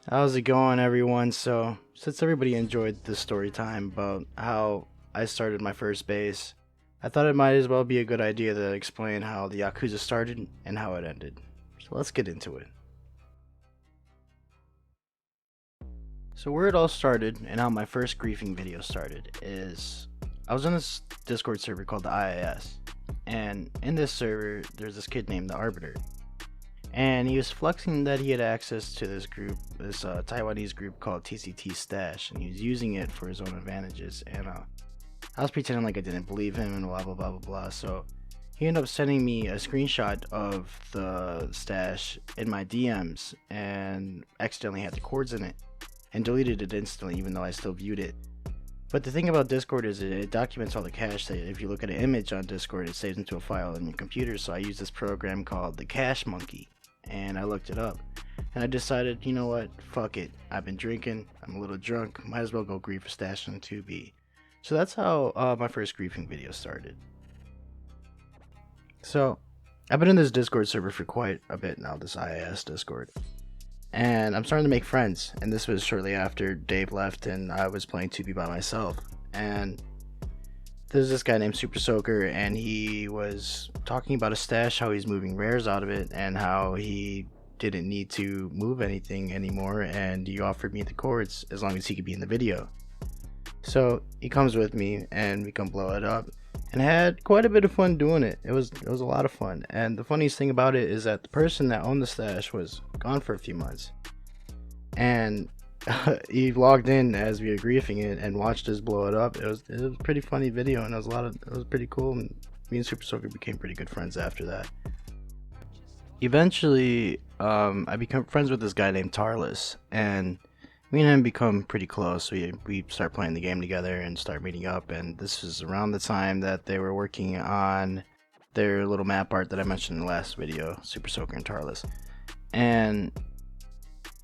How's it going, everyone? So, since everybody enjoyed the story time about how I started my first base, I thought it might as well be a good idea to explain how the Yakuza started and how it ended. So, let's get into it. So, where it all started and how my first griefing video started is I was on this Discord server called the IIS, and in this server, there's this kid named the Arbiter. And he was flexing that he had access to this group, this Taiwanese group called TCT Stash, and he was using it for his own advantages. And I was pretending like I didn't believe him and blah blah blah blah blah. So he ended up sending me a screenshot of the stash in my DMs, and accidentally had the cords in it, and deleted it instantly, even though I still viewed it. But the thing about Discord is it documents all the cache. That if you look at an image on Discord, it saves into a file in your computer. So I use this program called the Cache Monkey, and I looked it up, and I decided, you know what, fuck it. I've been drinking, I'm a little drunk, might as well go grief a stash in 2B. So that's how my first griefing video started. So I've been in this Discord server for quite a bit now, this IIS Discord, and I'm starting to make friends. And this was shortly after Dave left and I was playing 2B by myself. And there's this guy named Super Soaker, and he was talking about a stash, how he's moving rares out of it, and how he didn't need to move anything anymore, and he offered me the cords as long as he could be in the video. So he comes with me and we can blow it up, and I had quite a bit of fun doing it. It was a lot of fun. And the funniest thing about it is that the person that owned the stash was gone for a few months, and he logged in as we were griefing it and watched us blow it up. It was a pretty funny video, and it was pretty cool. And me and Super Soaker became pretty good friends after that. Eventually, I become friends with this guy named Tarlis, and me and him become pretty close. We start playing the game together and start meeting up. And this is around the time that they were working on their little map art that I mentioned in the last video, Super Soaker and Tarlis. And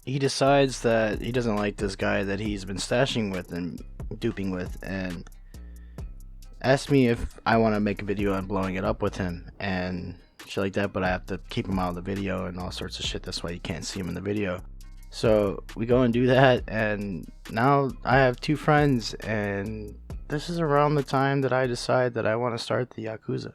he decides that he doesn't like this guy that he's been stashing with and duping with, and asks me if I want to make a video on blowing it up with him and shit like that, but I have to keep him out of the video and all sorts of shit. That's why you can't see him in the video. So we go and do that, and now I have two friends, and this is around the time that I decide that I want to start the Yakuza.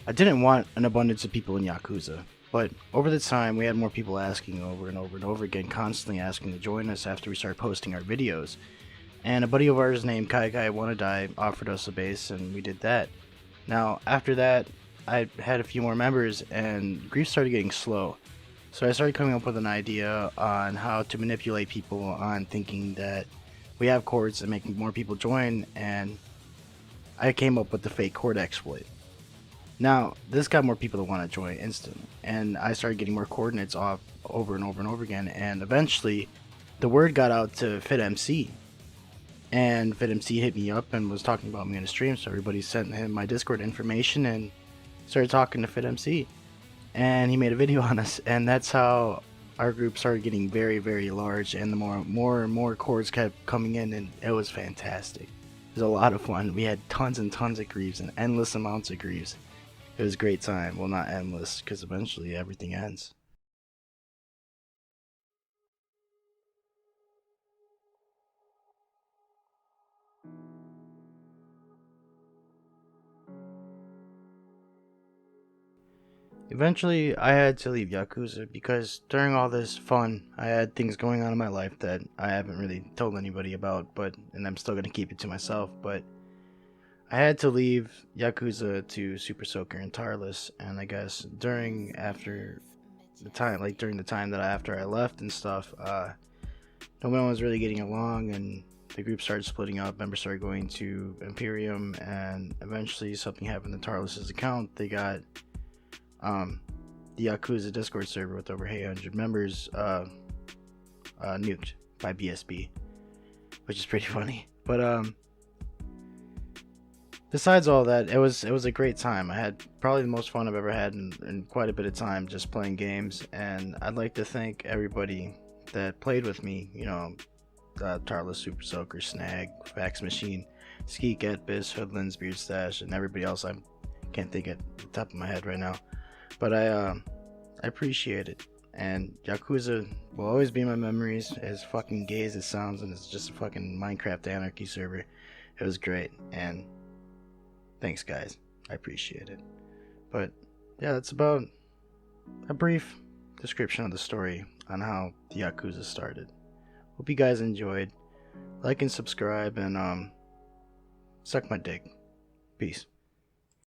I didn't want an abundance of people in Yakuza, but over the time we had more people asking over and over and over again, constantly asking to join us after we started posting our videos. And a buddy of ours named Kai Kai Wanna Die offered us a base, and we did that. Now, after that, I had a few more members, and grief started getting slow. So I started coming up with an idea on how to manipulate people on thinking that we have chords and making more people join, and I came up with the fake chord exploit. Now, this got more people to want to join instantly, and I started getting more coordinates off over and over and over again, and eventually the word got out to FitMC, and FitMC hit me up and was talking about me in a stream, so everybody sent him my Discord information and started talking to FitMC, and he made a video on us, and that's how our group started getting very, very large, and the more and more chords kept coming in, and it was fantastic. It was a lot of fun. We had tons and tons of grieves and endless amounts of grieves. It was a great time. Well, not endless, because eventually everything ends. Eventually, I had to leave Yakuza because during all this fun, I had things going on in my life that I haven't really told anybody about, and I'm still gonna keep it to myself. But I had to leave Yakuza to Super Soaker and Tarless, and I guess during the time that after I left and stuff, no one was really getting along, and the group started splitting up. Members started going to Imperium, and eventually something happened to Tarless's account. They got the Yakuza Discord server with over 800 members nuked by BSB, which is pretty funny. But besides all that, it was a great time. I had probably the most fun I've ever had in quite a bit of time just playing games, and I'd like to thank everybody that played with me. Tarla, Super Soaker, Snag, Fax Machine, Skeek, Etbis, Hoodlins, Beard Stash, and everybody else I can't think at the top of my head right now. But I appreciate it. And Yakuza will always be in my memories, as fucking gay as it sounds, and it's just a fucking Minecraft anarchy server. It was great, and thanks, guys. I appreciate it. But yeah, that's about a brief description of the story on how the Yakuza started. Hope you guys enjoyed. Like and subscribe, and suck my dick. Peace.